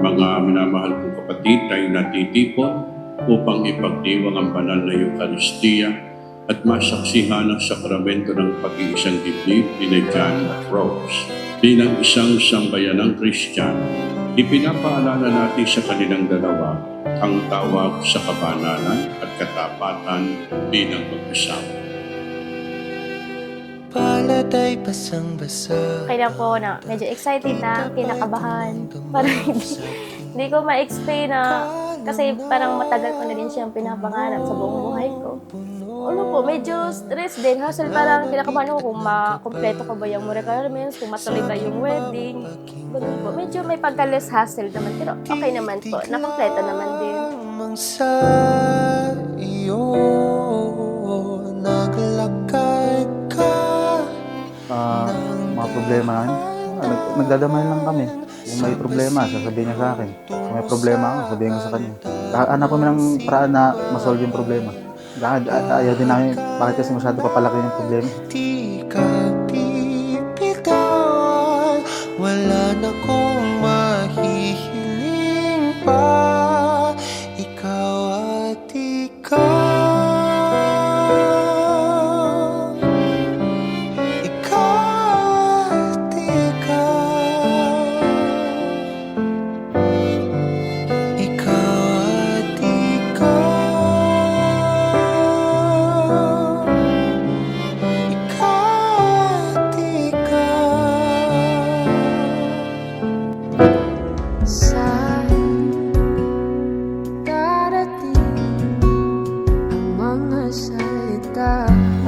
Mga minamahal kong kapatid, tayo natitipon upang ipagdiwang ang banal na Eucharistia at masaksihan ang sakramento ng pag-iisang dibdib ni John at Rose. Bilang isang sambayanang Kristiyano, ipinapaalala natin sa kanilang dalawa ang tawag sa kabanalan at katapatan bilang mag-asawa. Palatay basang-basa. Kaya po na medyo excited na, kinakabahan. Parang hindi ko ma-explain na kasi parang matagal ko na din siyang pinapangarap sa buong buhay ko. Ano po, medyo stress din. Hassle, parang kinakabahan ako kung makompleto ko ba yung requirements, kung matuloy ba yung wedding. Ganun po. Medyo may pagka-less hassle naman, pero okay naman po. Nakompleto naman din. Sa iyo, naglakad ka. Mga problema namin, nagdadamay lang kami. Kung may problema, sasabihin niya sa akin. Kung may problema ako, sabihin ko sa kanya. Hanap kami ng paraan na masolve yung problema. Ayaw din namin, bakit kasi masyado papalaki yung problema. Di ka pipitawan, wala na kong mahihiling pa. Ikaw at ikaw.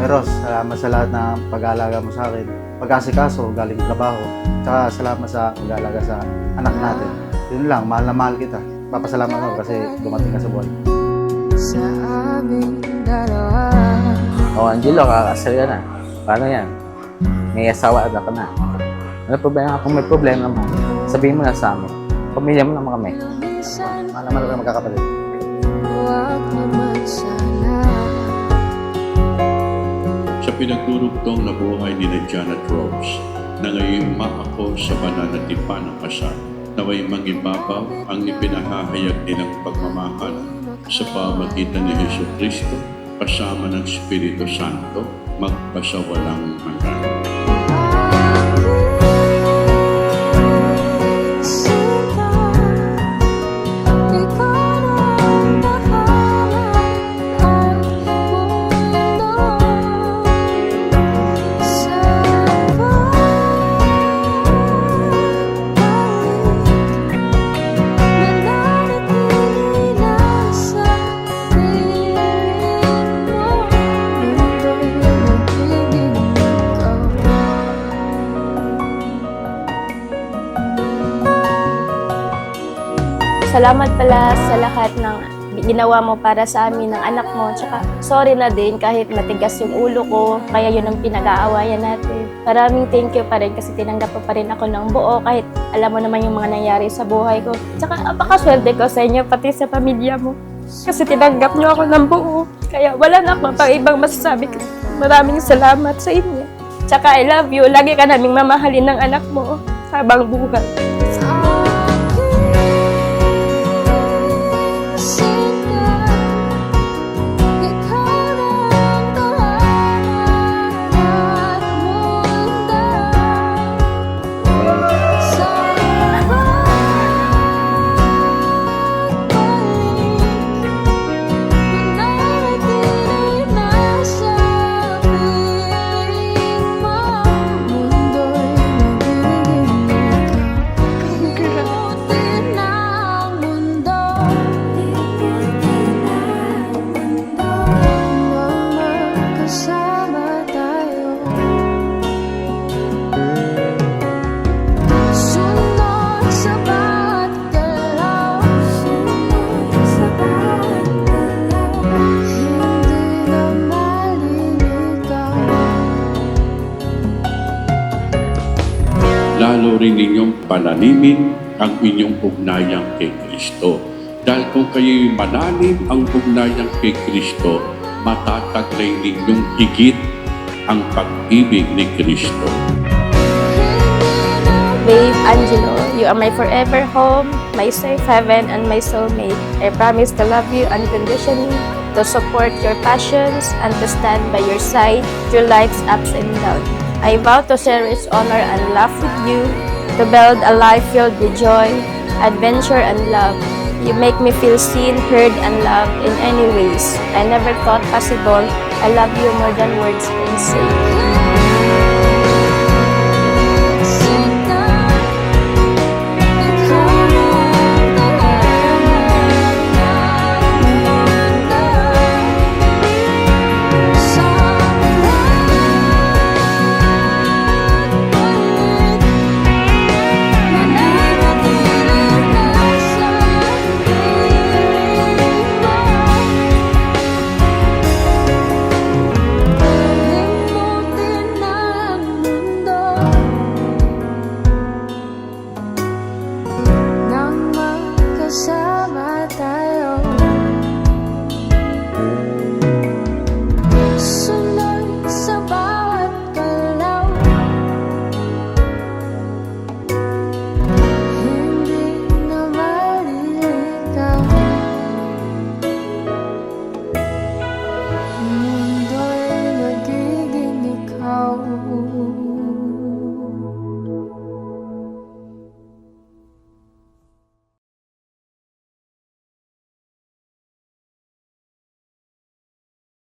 Meros, salamat sa lahat ng pag-aalaga mo sa akin. Pag-asikaso, galing trabaho. Tsaka salamat sa pag-aalaga sa anak natin. Yun lang, mahal na mahal kita. Papasalamat ako kasi dumating ka sa buhay. Sa aming dalawa. Angelo, kakasal ka na. Paano yan? May asawa at ako na. Ano problema? Kung may problema mo, sabihin mo na sa amin. Pamilya mo naman kami. Mahal na mahal ka magkakapatid. Huwag naman sana. Sa pinagdurugtong na buhay ni John at Rose, na ngayon umaako sa banal na tipan ng kasal, naway mangibabaw ang ipinahahayag nilang pagmamahal sa pamagitan ni Jesucristo kasama ng Espiritu Santo magpasawalang hanggan. Salamat pala sa lahat ng ginawa mo para sa amin ng anak mo. Tsaka sorry na din kahit matigas yung ulo ko, kaya yun ang pinag-aawayan natin. Maraming thank you pa rin kasi tinanggap ko pa rin ako ng buo kahit alam mo naman yung mga nangyari sa buhay ko. Tsaka napakaswerte ko sa inyo pati sa pamilya mo. Kasi tinanggap niyo ako ng buo. Kaya wala na akong pang ibang masasabi. Maraming salamat sa inyo. Tsaka I love you. Lagi ka naming mamahalin ng anak mo habang buhay. Lalo rin ninyong panalimin ang inyong ugnayang kay Kristo. Dahil kung kayo'y malalim ang ugnayang kay Kristo, matataglay ninyong higit ang pag-ibig ni Kristo. Angelo, you are my forever home, my safe haven, and my soulmate. I promise to love you unconditionally, to support your passions, and to stand by your side through life's ups and downs. I vow to cherish, honor, and laugh with you, to build a life filled with joy, adventure, and love. You make me feel seen, heard, and loved in any ways I never thought possible. I love you more than words can say.